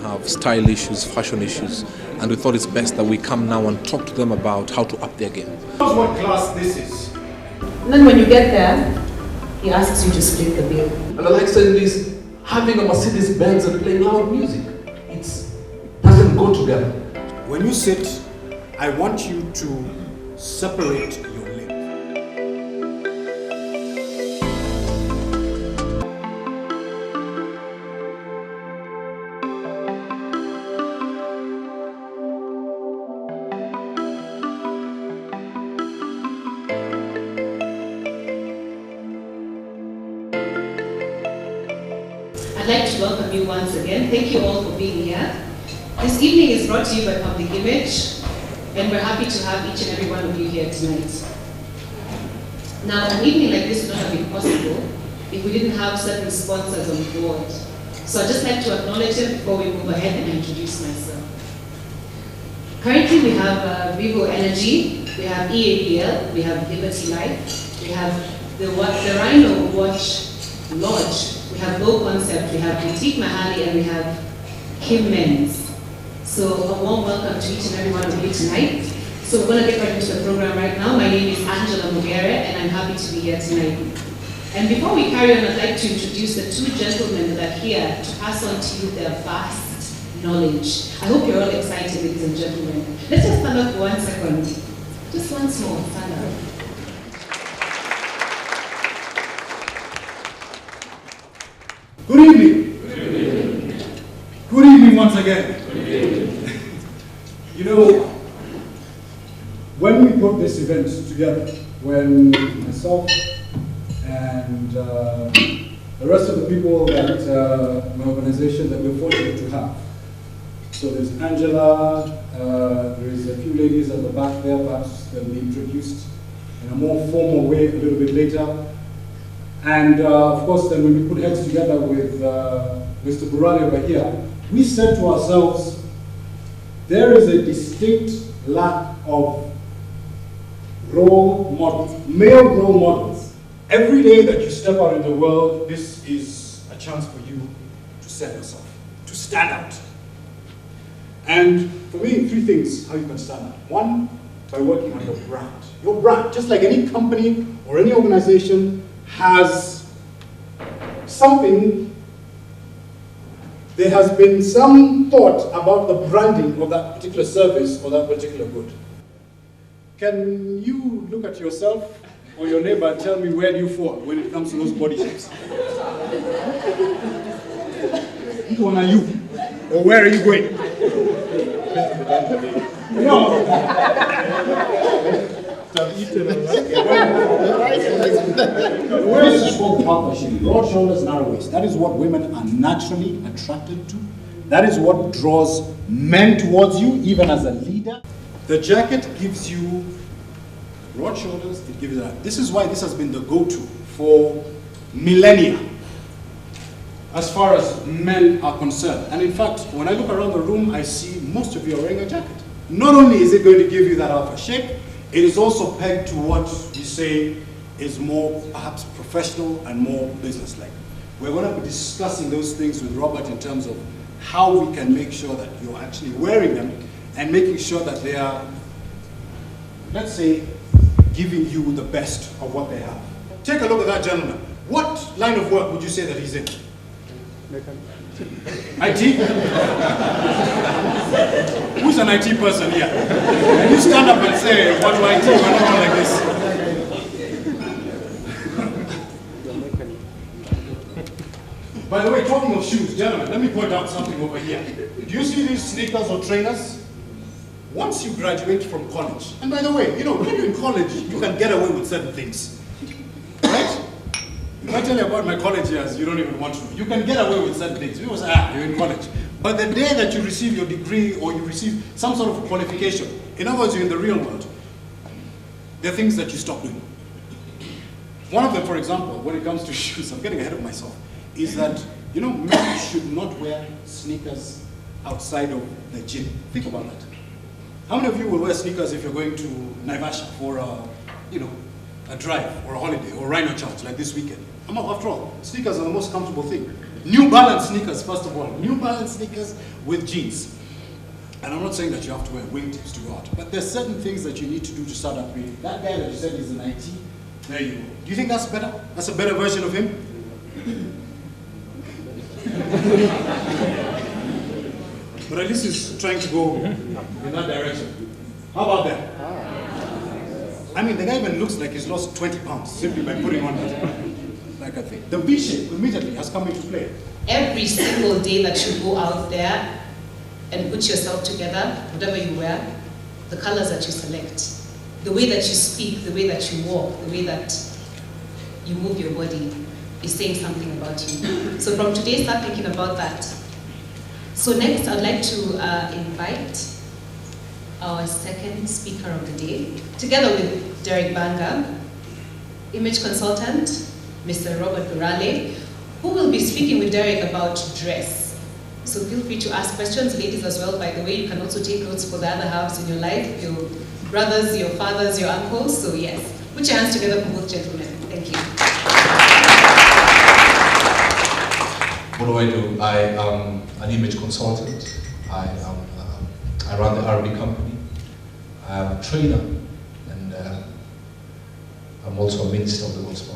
have style issues, fashion issues, and we thought it's best that we come now and talk to them about how to up their game. That's what class this is. And then when you get there, he asks you to split the bill. And I like saying this, having a Mercedes Benz and playing loud music, it doesn't go together. When you sit, I want you to separate your legs. I'd like to welcome you once again. Thank you all for being here. This evening is brought to you by Public Image, and we're happy to have each and every one of you here tonight. Now, an evening like this would not have been possible if we didn't have certain sponsors on board. So I'd just like to acknowledge them before we move ahead and introduce myself. Currently, we have Vivo Energy, we have EAPL, we have Liberty Life, we have the Rhino Watch Lodge, we have Low Concept, we have Boutique Mahali, and we have Kim Men's. So a warm welcome to each and every one of you tonight. So we're going to get right into the program right now. My name is Angela Mugere, and I'm happy to be here tonight. And before we carry on, I'd like to introduce the two gentlemen that are here to pass on to you their vast knowledge. I hope you're all excited, ladies and gentlemen. Let's just stand up for 1 second. Just once more, stand up. Good evening. Good evening once again. You know, when we put this event together, when myself and the rest of the people that my organization that we're fortunate to have. So there's Angela, there's a few ladies at the back there, perhaps they'll be introduced in a more formal way a little bit later. And of course, then when we put heads together with Mr. Burale over here, we said to ourselves, there is a distinct lack of role models, male role models. Every day that you step out in the world, this is a chance for you to set yourself, to stand out. And for me, three things how you can stand out. One, by working on your brand. Your brand, just like any company or any organization, has something. There has been some thought about the branding of that particular service or that particular good. Can you look at yourself or your neighbor and tell me where do you fall when it comes to those body shapes? Which one are you? Or where are you going? No. Where is called partnership? Broad shoulders, narrow waist. That is what women are naturally attracted to. That is what draws men towards you, even as a leader. The jacket gives you broad shoulders, it gives you that. This is why this has been the go-to for millennia, as far as men are concerned. And in fact, when I look around the room, I see most of you are wearing a jacket. Not only is it going to give you that alpha shape, it is also pegged to what we say is more perhaps professional and more business-like. We're going to be discussing those things with Robert in terms of how we can make sure that you're actually wearing them and making sure that they are, let's say, giving you the best of what they have. Take a look at that gentleman. What line of work would you say that he's in? IT? Who's an IT person here? Can you stand up and say, what do IT? We're not like this. By the way, talking of shoes, gentlemen, let me point out something over here. Do you see these sneakers or trainers? Once you graduate from college, and by the way, you know, when you're in college, you can get away with certain things, right? If I tell you about my college years, you don't even want to know. You can get away with certain things. People say, you're in college. But the day that you receive your degree or you receive some sort of qualification, in other words, you're in the real world, there are things that you stop doing. One of them, for example, when it comes to shoes, I'm getting ahead of myself, is that, you know, men should not wear sneakers outside of the gym. Think about that. How many of you will wear sneakers if you're going to Naivasha for a drive or a holiday or Rhino Church like this weekend? After all, sneakers are the most comfortable thing. New Balance sneakers, first of all. New Balance sneakers with jeans. And I'm not saying that you have to wear wingtips to go out, but there's certain things that you need to do to start upgrading. That guy that you said is an IT, there you go. Do you think that's better? That's a better version of him? But at least he's trying to go in that direction. How about that? I mean, the guy even looks like he's lost 20 pounds simply by putting on that. Like a thing. The V-shape immediately has come into play. Every single day that you go out there and put yourself together, whatever you wear, the colors that you select, the way that you speak, the way that you walk, the way that you move your body is saying something about you. So from today, start thinking about that. So next, I'd like to invite our second speaker of the day, together with Bbanga, image consultant, Mr. Robert Burale, who will be speaking with Derek about dress. So feel free to ask questions, ladies as well. By the way, you can also take notes for the other halves in your life, your brothers, your fathers, your uncles. So yes, put your hands together for both gentlemen. Thank you. What do I do? I am an image consultant. I run the R&D company. I am a trainer, and I'm also a minister of the gospel.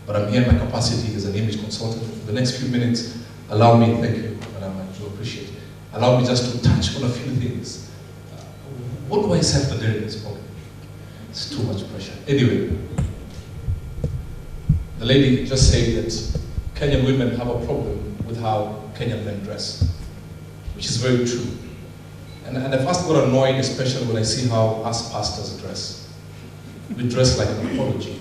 But I'm here in my capacity as an image consultant. For the next few minutes, allow me, thank you, Madam, I do appreciate it. Allow me just to touch on a few things. What do I say after Derek has spoken? It's too much pressure. Anyway, the lady just said that Kenyan women have a problem with how Kenyan men dress, which is very true. And I first got annoyed, especially when I see how us pastors dress. We dress like an apology.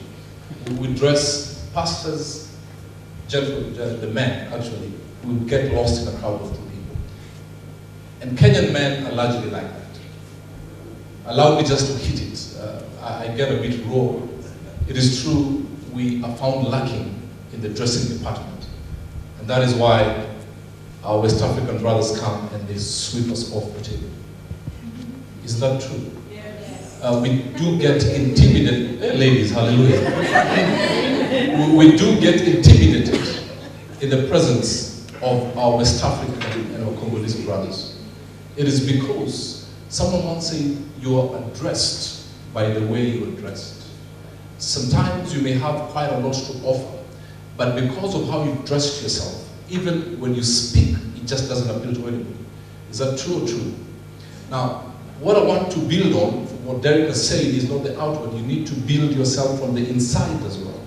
We dress, pastors, the men actually, will get lost in a crowd of two people. And Kenyan men are largely like that. Allow me just to hit it. I get a bit raw. It is true, we are found lacking in the dressing department. And that is why our West African brothers come and they sweep us off the table. Is that true? We do get intimidated, ladies, hallelujah. We do get intimidated in the presence of our West African and our Congolese brothers. It is because someone once said, you are addressed by the way you are dressed. Sometimes you may have quite a lot to offer, but because of how you dressed yourself, even when you speak, it just doesn't appeal to anybody. Is that true or true? Now, what I want to build on, what Derek has said, is not the outward. You need to build yourself from the inside as well.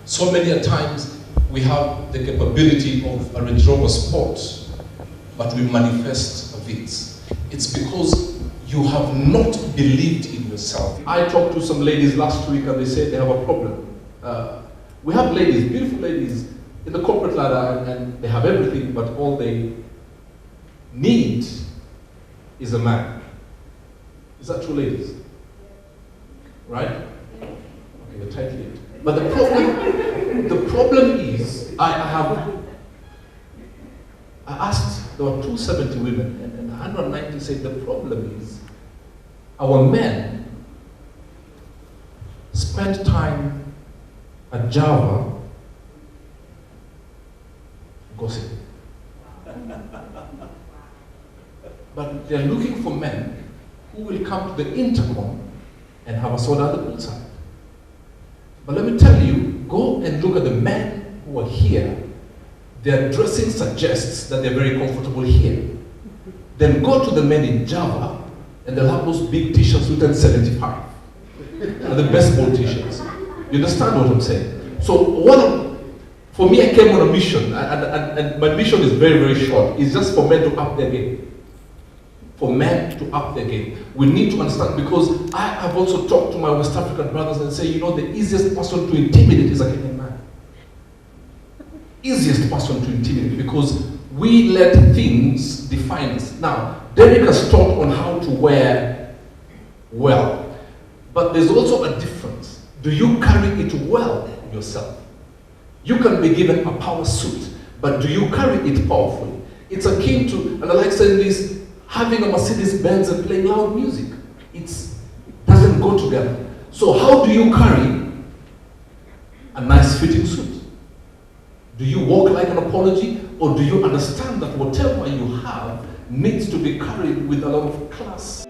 So many a times, we have the capability of a Range Rover Sport, but we manifest a Vitz. It's because you have not believed in yourself. I talked to some ladies last week and they said they have a problem. We have ladies, beautiful ladies, in the corporate ladder, and they have everything, but all they need is a man. Is that true, ladies? Right? Okay, you're tightly. But the problem is, I asked, there were 270 women, and 190 said the problem is, our men spend time at Java gossiping. But they're looking for men who will come to the Intercon and have a soda at the poolside. But let me tell you, go and look at the men who are here. Their dressing suggests that they're very comfortable here. Then go to the men in Java, and they'll have those big t-shirts written 75. And the baseball t-shirts. You understand what I'm saying? So for me, I came on a mission, and my mission is very, very short. It's just for men to up their game. For men to up their game. We need to understand, because I have also talked to my West African brothers and say, you know, the easiest person to intimidate is a Kenyan man. Easiest person to intimidate, because we let things define us. Now, Derek has taught on how to wear well, but there's also a difference. Do you carry it well yourself? You can be given a power suit, but do you carry it powerfully? It's akin to, and I like saying this, having a Mercedes Benz and playing loud music. It doesn't go together. So how do you carry a nice fitting suit? Do you walk like an apology, or do you understand that whatever you have needs to be carried with a lot of class?